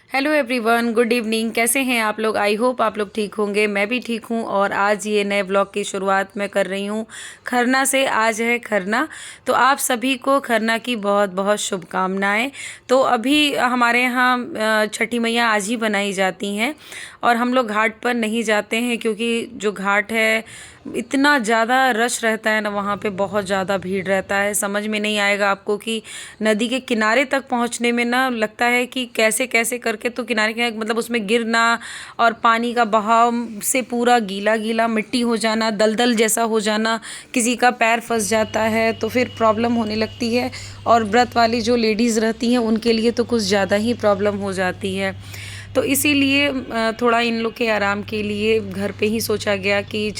Hello everyone, good evening. कैसे हैं आप लोग? आई होप आप लोग ठीक होंगे। मैं भी ठीक हूँ और आज ये नए ब्लॉग की शुरुआत मैं कर रही हूँ खरना से। आज है खरना, तो आप सभी को खरना की बहुत बहुत शुभकामनाएं। तो अभी हमारे यहाँ छठी मैया आज ही बनाई जाती हैं और हम लोग घाट पर नहीं जाते हैं क्योंकि जो घाट है इतना ज़्यादा रश रहता है ना, वहाँ पे बहुत ज़्यादा भीड़ रहता है। समझ में नहीं आएगा आपको कि नदी के किनारे तक पहुँचने में ना लगता है कि कैसे कैसे करके तो किनारे किनारे मतलब उसमें गिरना और पानी का बहाव से पूरा गीला गीला मिट्टी हो जाना, दलदल जैसा हो जाना, किसी का पैर फंस जाता है तो फिर प्रॉब्लम होने लगती है। और व्रत वाली जो लेडीज़ रहती हैं उनके लिए तो कुछ ज़्यादा ही प्रॉब्लम हो जाती है। तो इसीलिए थोड़ा इन लोग के आराम के लिए घर पे ही सोचा गया कि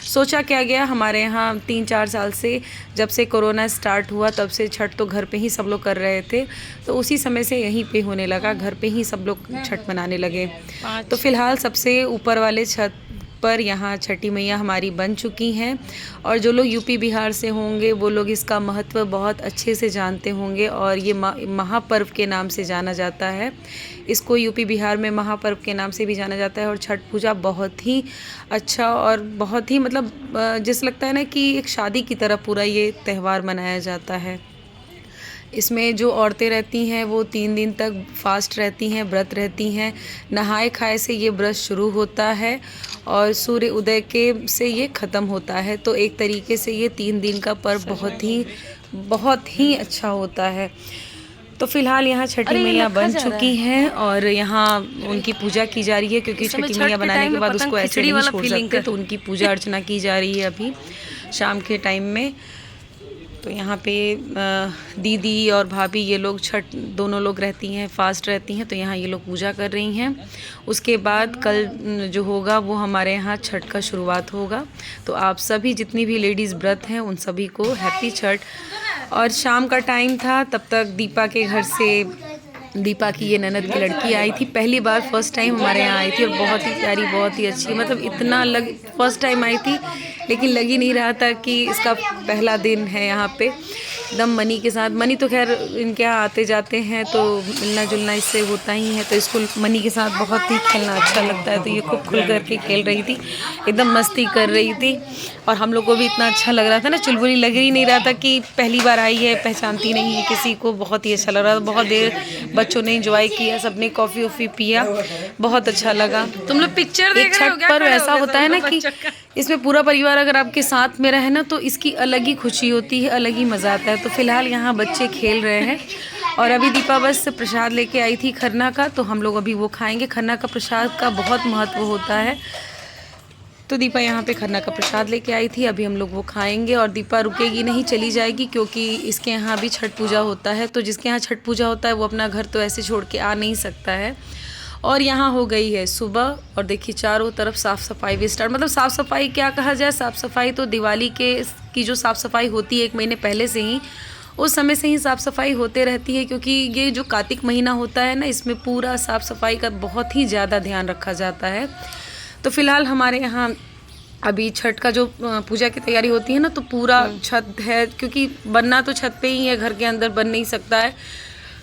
सोचा क्या गया, हमारे यहाँ 3-4 साल से जब से कोरोना स्टार्ट हुआ तब से छठ तो घर पे ही सब लोग कर रहे थे, तो उसी समय से यहीं पे होने लगा, घर पे ही सब लोग छठ मनाने लगे। तो फिलहाल सबसे ऊपर वाले छत पर यहाँ छठी मैया हमारी बन चुकी हैं और जो लोग यूपी बिहार से होंगे वो लोग इसका महत्व बहुत अच्छे से जानते होंगे और ये महापर्व के नाम से जाना जाता है। इसको यूपी बिहार में महापर्व के नाम से भी जाना जाता है और छठ पूजा बहुत ही अच्छा और बहुत ही मतलब जैसे लगता है ना कि एक शादी की तरह पूरा ये त्यौहार मनाया जाता है। इसमें जो औरतें रहती हैं वो 3 दिन तक फास्ट रहती हैं, व्रत रहती हैं। नहाए खाए से ये व्रत शुरू होता है और सूर्य उदय के से ये ख़त्म होता है। तो एक तरीके से ये 3 दिन का पर्व बहुत ही अच्छा होता है। तो फिलहाल यहाँ छठी मैया बन चुकी हैं और यहाँ उनकी पूजा की जा रही है क्योंकि छठी मैया बनाने के बाद उसको ऐसे नहीं छोड़ सकते, तो उनकी पूजा अर्चना की जा रही है अभी शाम के टाइम में। तो यहाँ पे दीदी और भाभी ये लोग छठ दोनों लोग रहती हैं, फास्ट रहती हैं, तो यहाँ ये लोग पूजा कर रही हैं। उसके बाद कल जो होगा वो हमारे यहाँ छठ का शुरुआत होगा। तो आप सभी जितनी भी लेडीज़ व्रत हैं उन सभी को हैप्पी छठ। और शाम का टाइम था, तब तक दीपा के घर से दीपा की ये ननद की लड़की आई थी, पहली बार फर्स्ट टाइम हमारे यहाँ आई थी और बहुत ही प्यारी, बहुत ही अच्छी, मतलब इतना फर्स्ट टाइम आई थी लेकिन लग ही नहीं रहा था कि इसका पहला दिन है यहाँ पे। एकदम मनी के साथ, मनी तो खैर इनके यहाँ आते जाते हैं तो मिलना जुलना इससे होता ही है, तो इसको मनी के साथ बहुत ही खेलना अच्छा लगता है। तो ये खूब खुल करके खेल रही थी, एकदम मस्ती कर रही थी और हम लोग को भी इतना अच्छा लग रहा था ना, चुलबुली लग ही नहीं रहा था कि पहली बार आई है, पहचानती नहीं है किसी को। बहुत ही अच्छा लग रहा था, बहुत देर बच्चों ने एंजॉय किया, सबने कॉफ़ी वॉफ़ी पिया, बहुत अच्छा लगा। तुम लोग पिक्चर देख रहे हो क्या? पर ऐसा होता है ना कि इसमें पूरा परिवार अगर आपके साथ में रहे ना तो इसकी अलग ही खुशी होती है, अलग ही मज़ा आता है। तो फिलहाल यहाँ बच्चे खेल रहे हैं और अभी दीपा बस प्रसाद लेके आई थी खरना का, तो हम लोग अभी वो खाएंगे। खरना का प्रसाद का बहुत महत्व होता है, तो दीपा यहाँ पे खरना का प्रसाद लेके आई थी, अभी हम लोग वो खाएंगे। और दीपा रुकेगी नहीं, चली जाएगी क्योंकि इसके यहाँ भी छठ पूजा होता है। तो जिसके यहाँ छठ पूजा होता है वो अपना घर तो ऐसे छोड़ के आ नहीं सकता है। और यहाँ हो गई है सुबह और देखिए चारों तरफ साफ़ सफाई भी स्टार्ट, मतलब साफ़ सफाई क्या कहा जाए, साफ़ सफाई तो दिवाली की जो साफ़ सफाई होती है 1 महीने पहले से ही, उस समय से ही साफ़ सफाई होते रहती है क्योंकि ये जो कार्तिक महीना होता है ना, इसमें पूरा साफ़ सफाई का बहुत ही ज़्यादा ध्यान रखा जाता है। तो फिलहाल हमारे यहाँ अभी छठ का जो पूजा की तैयारी होती है ना, तो पूरा छत है, क्योंकि बनना तो छत पे ही है, घर के अंदर बन नहीं सकता है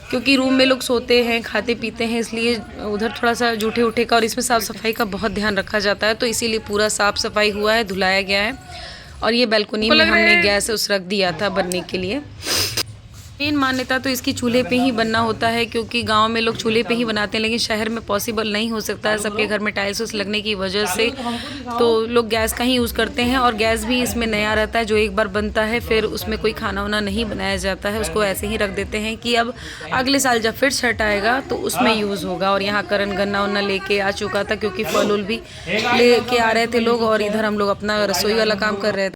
क्योंकि रूम में लोग सोते हैं खाते पीते हैं, इसलिए उधर थोड़ा सा जूठे उठे का और इसमें साफ़ सफाई का बहुत ध्यान रखा जाता है। तो इसीलिए पूरा साफ़ सफाई हुआ है, धुलाया गया है। और ये बालकनी में हमने गैस उस रख दिया था बनने के लिए। मेन मान्यता तो इसकी चूल्हे पे ही बनना होता है क्योंकि गांव में लोग चूल्हे पे ही बनाते हैं, लेकिन शहर में पॉसिबल नहीं हो सकता है, सबके घर में टाइल्स उस लगने की वजह से तो लोग गैस का ही यूज़ करते हैं। और गैस भी इसमें नया रहता है, जो एक बार बनता है फिर उसमें कोई खाना वाना नहीं बनाया जाता है, उसको ऐसे ही रख देते हैं कि अब अगले साल जब फिर छठ आएगा तो उसमें यूज़ होगा। और यहाँ करण गन्ना उन्ना लेके आ चुका था क्योंकि फल उल भी लेके आ रहे थे लोग और इधर हम लोग अपना रसोई वाला काम कर रहे थे।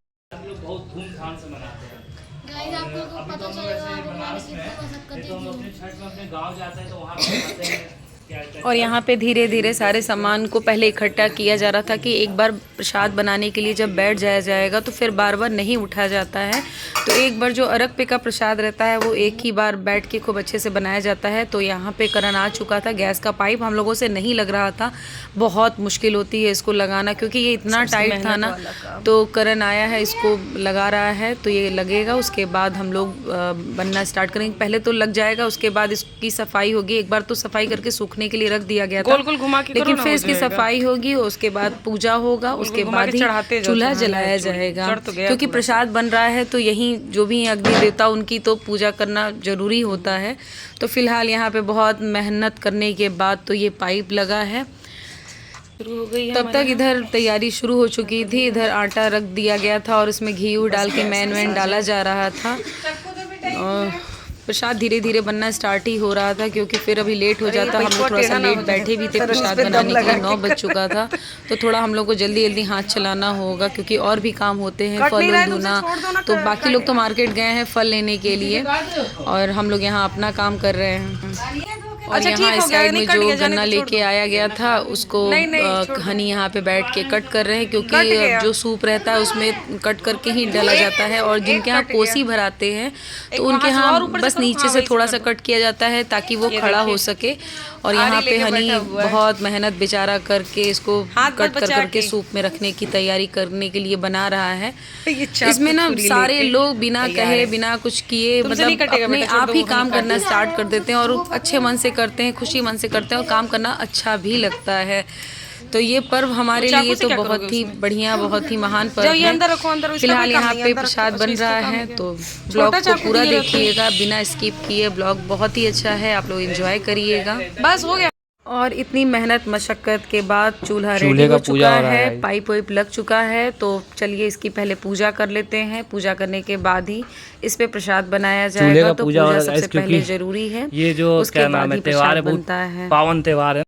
आपको पता चलेगा, हमारे कितना मशक्कत है। तो हम अपने छठ में अपने गांव जाते हैं तो वहाँ पे खाते हैं और यहाँ पे धीरे धीरे सारे सामान को पहले इकट्ठा किया जा रहा था कि एक बार प्रसाद बनाने के लिए जब बैठ जाया जाएगा तो फिर बार बार नहीं उठा जाता है। तो एक बार जो अरग पे का प्रसाद रहता है वो एक ही बार बैठ के खूब अच्छे से बनाया जाता है। तो यहाँ पे करण आ चुका था। गैस का पाइप हम लोगों से नहीं लग रहा था, बहुत मुश्किल होती है इसको लगाना क्योंकि ये इतना टाइट था ना। तो करण आया है, इसको लगा रहा है, तो ये लगेगा। उसके बाद हम लोग बनना स्टार्ट करेंगे। पहले तो लग जाएगा, उसके बाद इसकी सफाई होगी। एक बार तो सफाई करके सूखने के लिए रख दिया गया था, गोल गोल घुमा के, लेकिन फिर इसकी सफाई होगी, उसके बाद पूजा होगा, उसके बाद ही चूल्हा जलाया जाएगा। क्योंकि प्रसाद बन रहा है तो यहीं जो भी अग्नि देवता उनकी तो पूजा करना जरूरी होता है। तो फिलहाल यहाँ पे बहुत मेहनत करने के बाद तो ये पाइप लगा है, शुरू हो गई। तब तक इधर तैयारी शुरू हो चुकी थी। इधर आटा रख दिया गया था और उसमें घी डाल के मैन वैन डाला जा रहा था। और प्रसाद धीरे धीरे बनना स्टार्ट ही हो रहा था क्योंकि फिर अभी लेट हो जाता। हम लोग थोड़ा सा लेट बैठे भी थे प्रसाद बनाने के लिए, 9 बज चुका था। तो थोड़ा हम लोग को जल्दी जल्दी हाथ चलाना होगा क्योंकि और भी काम होते हैं, फल धोना। तो बाकी लोग तो मार्केट गए हैं फल लेने के लिए और हम लोग यहाँ अपना काम कर रहे हैं। और यहाँ इस साइड में जो गन्ना लेके आया गया था उसको हनी यहाँ पे बैठ के कट कर रहे हैं क्योंकि जो सूप रहता है उसमें कट करके ही डाला जाता है। और जिनके यहाँ कोसी भराते हैं तो उनके यहाँ बस नीचे से थोड़ा सा कट किया जाता है ताकि वो खड़ा हो सके। और यहाँ पे हनी बहुत मेहनत बेचारा करके इसको कट कर करके सूप में रखने की तैयारी करने के लिए बना रहा है। इसमें ना सारे लोग बिना कहे बिना कुछ किए मतलब अपने आप ही काम करना स्टार्ट कर देते हैं और अच्छे मन से करते हैं, खुशी मन से करते हैं और काम करना अच्छा भी लगता है। तो ये पर्व हमारे लिए तो बहुत ही बढ़िया, बहुत ही महान पर्व है। फिलहाल यहाँ पे प्रसाद बन रहा है तो ब्लॉग को पूरा देखिएगा बिना स्किप किए। ब्लॉग बहुत ही अच्छा है, आप लोग एंजॉय करिएगा। बस हो गया। और इतनी मेहनत मशक्कत के बाद चूल्हा रेडी हो चुका है, पाइप वाइप लग चुका है। तो चलिए इसकी पहले पूजा कर लेते हैं। पूजा करने के बाद ही इस पे प्रसाद बनाया जाएगा। तो पूजा सबसे पहले जरूरी है, ये जो उसके बाद ही प्रसाद बनता है। पावन त्योहार है।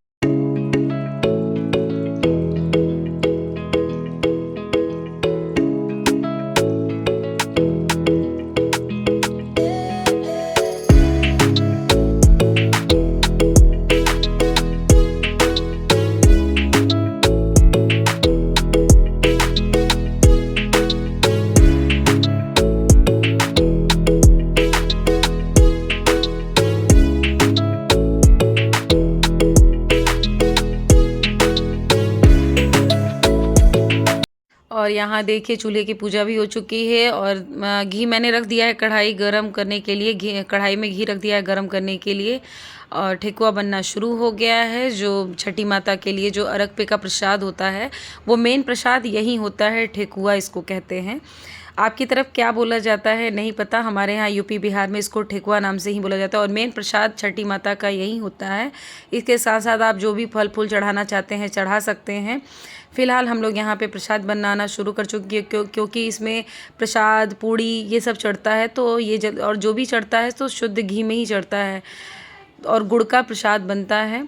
और यहाँ देखिए चूल्हे की पूजा भी हो चुकी है और घी मैंने रख दिया है कढ़ाई गरम करने के लिए। कढ़ाई में घी रख दिया है गरम करने के लिए और ठेकुआ बनना शुरू हो गया है। जो छठी माता के लिए जो अरग पे का प्रसाद होता है वो मेन प्रसाद यही होता है, ठेकुआ इसको कहते हैं। आपकी तरफ क्या बोला जाता है नहीं पता, हमारे यहाँ यूपी बिहार में इसको ठेकुआ नाम से ही बोला जाता है। और मेन प्रसाद छठी माता का यही होता है। इसके साथ साथ आप जो भी फल फूल चढ़ाना चाहते हैं चढ़ा सकते हैं। फ़िलहाल हम लोग यहाँ पे प्रसाद बनाना शुरू कर चुके हैं क्योंकि इसमें प्रसाद पूड़ी ये सब चढ़ता है तो ये और जो भी चढ़ता है तो शुद्ध घी में ही चढ़ता है और गुड़ का प्रसाद बनता है।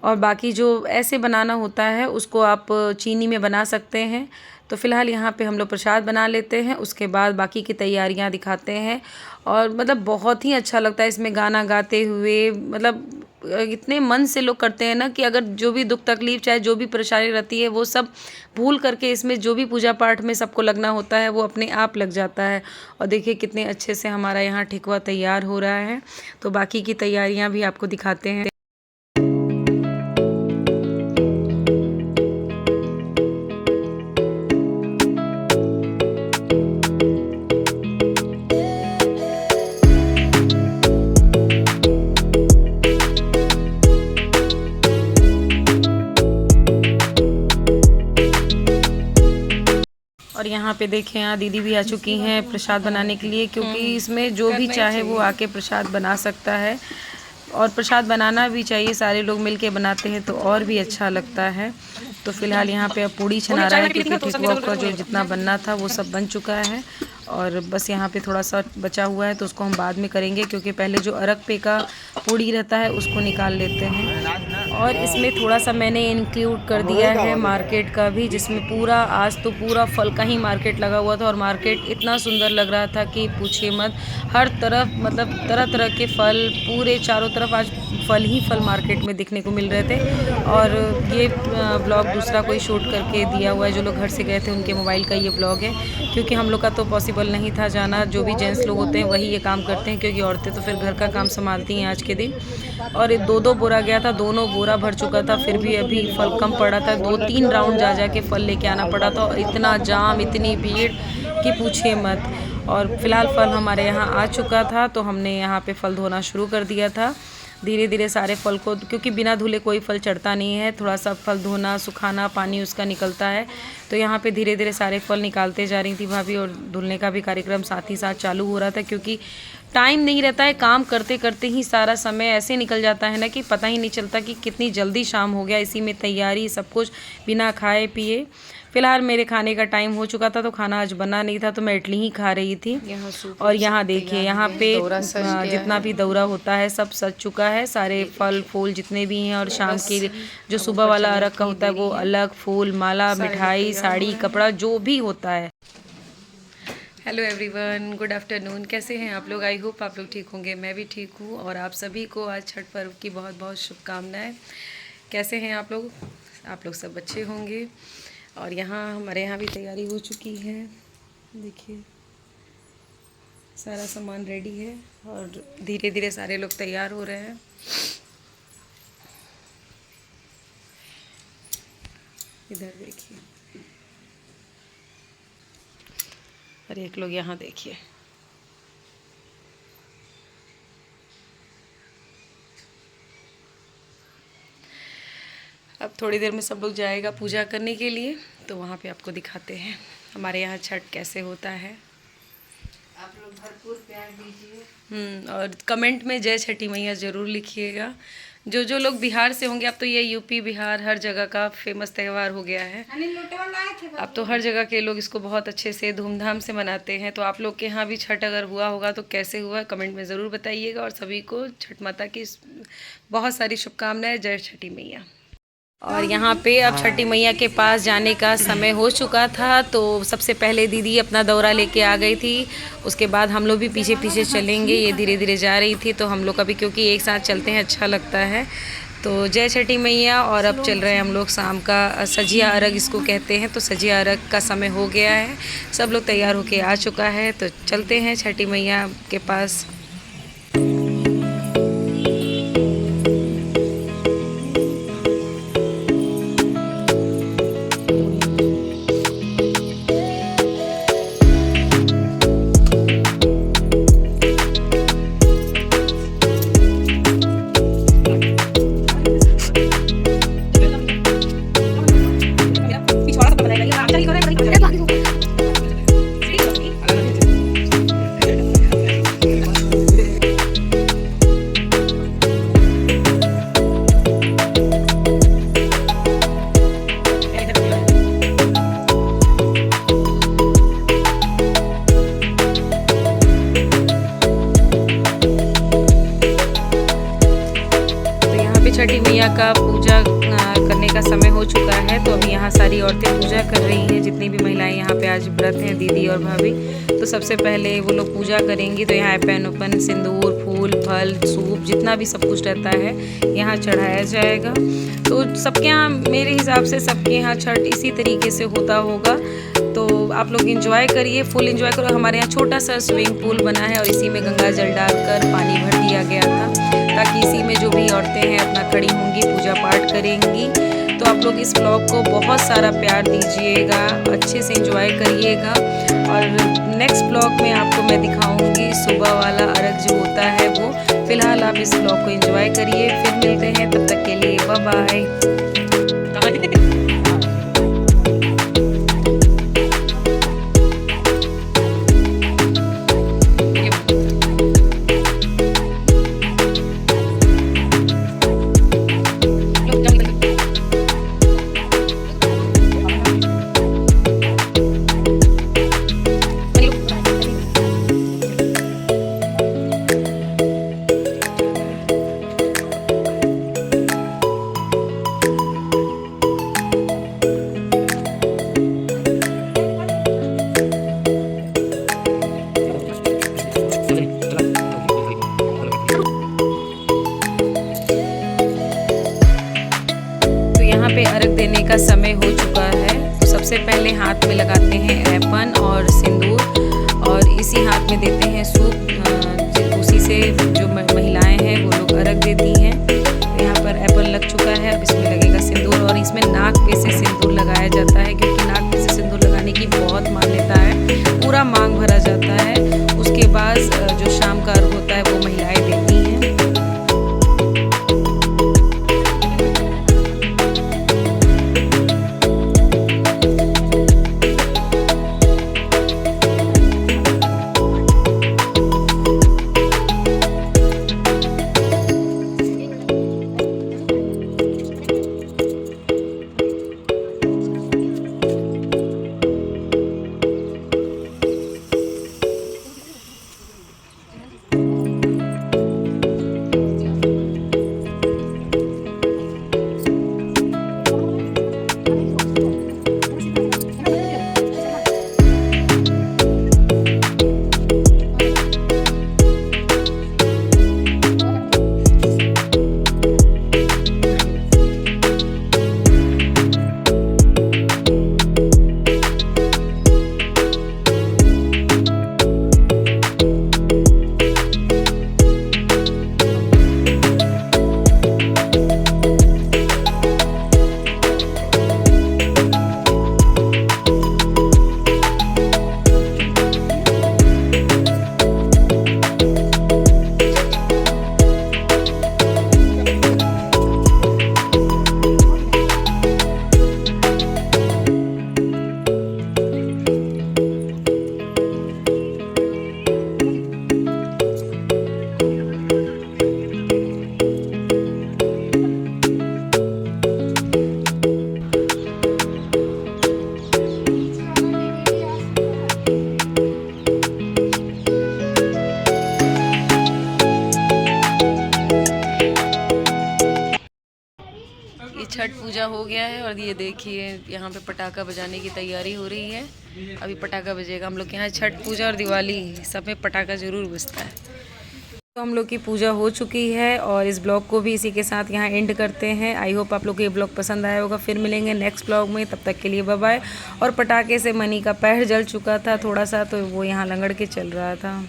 और बाकी जो ऐसे बनाना होता है उसको आप चीनी में बना सकते हैं। तो फ़िलहाल यहाँ पे हम लोग प्रसाद बना लेते हैं, उसके बाद बाकी की तैयारियाँ दिखाते हैं। और मतलब बहुत ही अच्छा लगता है इसमें गाना गाते हुए, मतलब इतने मन से लोग करते हैं ना कि अगर जो भी दुख तकलीफ चाहे जो भी परेशानी रहती है वो सब भूल करके इसमें जो भी पूजा पाठ में सबको लगना होता है वो अपने आप लग जाता है। और देखिए कितने अच्छे से हमारा यहाँ ठेकुआ तैयार हो रहा है। तो बाकी की तैयारियाँ भी आपको दिखाते हैं। और यहाँ पे देखें यहाँ दीदी भी आ चुकी हैं प्रसाद बनाने के लिए क्योंकि इसमें जो भी चाहे वो आके प्रसाद बना सकता है। और प्रसाद बनाना भी चाहिए, सारे लोग मिलके बनाते हैं तो और भी अच्छा लगता है। तो फिलहाल यहाँ पे अब पूड़ी छना रहा है क्योंकि ठेकुआ का जो जितना बनना था वो सब बन चुका है और बस यहाँ पे थोड़ा सा बचा हुआ है तो उसको हम बाद में करेंगे क्योंकि पहले जो अरग पे का पूड़ी रहता है उसको निकाल लेते हैं। और इसमें थोड़ा सा मैंने इंक्लूड कर दिया है मार्केट का भी, जिसमें पूरा आज तो पूरा फल का ही मार्केट लगा हुआ था। और मार्केट इतना सुंदर लग रहा था कि पूछिए मत। हर तरफ मतलब तरह तरह के फल, पूरे चारों तरफ आज फल ही फल मार्केट में दिखने को मिल रहे थे। और ये ब्लॉग दूसरा कोई शूट करके दिया हुआ है, जो लोग घर से गए थे उनके मोबाइल का ये ब्लॉग है, क्योंकि हम लोग का तो पॉसिबल नहीं था जाना। जो भी जेंट्स लोग होते हैं वही ये काम करते हैं, क्योंकि औरतें तो फिर घर का काम संभालती हैं आज के दिन। और 2-2 बोरा गया था, दोनों बोरा भर चुका था, फिर भी अभी फल कम पड़ा था। 2-3 राउंड जा के फल लेके आना पड़ा था। और इतना जाम, इतनी भीड़ कि पूछिए मत। और फिलहाल फल हमारे यहाँ आ चुका था, तो हमने यहाँ पे फल धोना शुरू कर दिया था। धीरे धीरे सारे फल को, क्योंकि बिना धुले कोई फल चढ़ता नहीं है, थोड़ा सा फल धोना, सुखाना, पानी उसका निकलता है। तो यहाँ पे धीरे धीरे सारे फल निकालते जा रही थी भाभी, और धुलने का भी कार्यक्रम साथ ही साथ चालू हो रहा था, क्योंकि टाइम नहीं रहता है। काम करते करते ही सारा समय ऐसे निकल जाता है ना कि पता ही नहीं चलता कि कितनी जल्दी शाम हो गया। इसी में तैयारी सब कुछ बिना खाए पिए। फिलहाल मेरे खाने का टाइम हो चुका था, तो खाना आज बना नहीं था, तो मैं इडली ही खा रही थी। और यहाँ देखिए, यहाँ पे जितना भी दौरा होता है सब सज चुका है, सारे फल फूल जितने भी हैं। और शाम के जो सुबह वाला अर्घ का होता है वो अलग, फूल माला, मिठाई, साड़ी, कपड़ा, जो भी होता है। Hello everyone, good afternoon. कैसे हैं आप लोग? आई होप आप लोग ठीक होंगे। मैं भी ठीक हूँ। और आप सभी को आज छठ पर्व की बहुत बहुत शुभकामनाएं। कैसे हैं आप लोग? आप लोग सब अच्छे होंगे। और यहाँ हमारे यहाँ भी तैयारी हो चुकी है। देखिए सारा सामान रेडी है, और धीरे धीरे सारे लोग तैयार हो रहे हैं। इधर देखिए, और एक लोग यहाँ देखिए। अब थोड़ी देर में सब लोग जाएगा पूजा करने के लिए, तो वहाँ पे आपको दिखाते हैं हमारे यहाँ छठ कैसे होता है। आप लोग भरपूर प्यार दीजिए। और कमेंट में जय छठी मैया ज़रूर लिखिएगा। जो लोग बिहार से होंगे, अब तो ये यूपी बिहार हर जगह का फेमस त्यौहार हो गया है। अब तो हर जगह के लोग इसको बहुत अच्छे से धूमधाम से मनाते हैं। तो आप लोग के यहाँ भी छठ अगर हुआ होगा तो कैसे हुआ, कमेंट में ज़रूर बताइएगा। और सभी को छठ माता की बहुत सारी शुभकामनाएं। जय छठी मैया। और यहाँ पे अब छठी मैया के पास जाने का समय हो चुका था, तो सबसे पहले दीदी अपना दौरा लेके आ गई थी। उसके बाद हम लोग भी पीछे पीछे चलेंगे। ये धीरे धीरे जा रही थी, तो हम लोग अभी, क्योंकि एक साथ चलते हैं अच्छा लगता है। तो जय छठी मैया। और अब चल रहे हैं हम लोग शाम का सजिया अर्घ इसको कहते हैं, तो सजिया अर्घ का समय हो गया है। सब लोग तैयार होके आ चुका है, तो चलते हैं छठी मैया के पास। छठी मैया का पूजा करने का समय हो चुका है, तो अभी यहाँ सारी औरतें पूजा कर रही हैं। जितनी भी महिलाएं यहाँ पे आज व्रत हैं, दीदी और भाभी, तो सबसे पहले वो लोग पूजा करेंगी। तो यहाँ पैन ओपन, सिंदूर, फूल, फल, सूप, जितना भी सब कुछ रहता है यहाँ चढ़ाया जाएगा। तो सबके यहाँ, मेरे हिसाब से सबके यहाँ छठ इसी तरीके से होता होगा। तो आप लोग इंजॉय करिए, फुल इंजॉय करो। हमारे यहाँ छोटा सा स्विमिंग पूल बना है, और इसी में गंगा जल डालकर पानी भर दिया गया था, ताकि इसी में जो भी औरतें हैं अपना खड़ी होंगी, पूजा पाठ करेंगी। तो आप लोग इस ब्लॉग को बहुत सारा प्यार दीजिएगा, अच्छे से एंजॉय करिएगा। और नेक्स्ट ब्लॉग में आपको मैं दिखाऊंगी सुबह वाला अर्घ जो होता है वो। फिलहाल आप इस ब्लॉग को एंजॉय करिए, फिर मिलते हैं, तब तक के लिए बाय बाय। पे अर्घ देने का समय हो चुका है। तो सबसे पहले हाथ में लगाते हैं ऐपन और सिंदूर और इसी हाथ में देते हैं सूप। उसी से जो महिलाएं हैं वो लोग अर्घ देती हैं। तो यहाँ पर ऐपन लग चुका है, अब इसमें लगेगा सिंदूर और इसमें नाक पे से सिंदूर लगाया जाता है क्योंकि नाक पे से सिंदूर लगाने की बहुत मान्यता है। पूरा मांग भरा जाता है। उसके बाद जो शाम का अर्घ होता है वो महिलाएं देती हैं। छठ पूजा हो गया है और ये देखिए यहाँ पे पटाखा बजाने की तैयारी हो रही है। अभी पटाखा बजेगा। हम लोग के यहाँ छठ पूजा और दिवाली सब में पटाखा ज़रूर बजता है। तो हम लोग की पूजा हो चुकी है और इस ब्लॉग को भी इसी के साथ यहाँ एंड करते हैं। आई होप आप लोग को ये ब्लॉग पसंद आया होगा। फिर मिलेंगे नेक्स्ट ब्लॉग में, तब तक के लिए बाय बाय। और पटाखे से मनी का पैर जल चुका था थोड़ा सा, तो वो यहाँ लंगड़ के चल रहा था।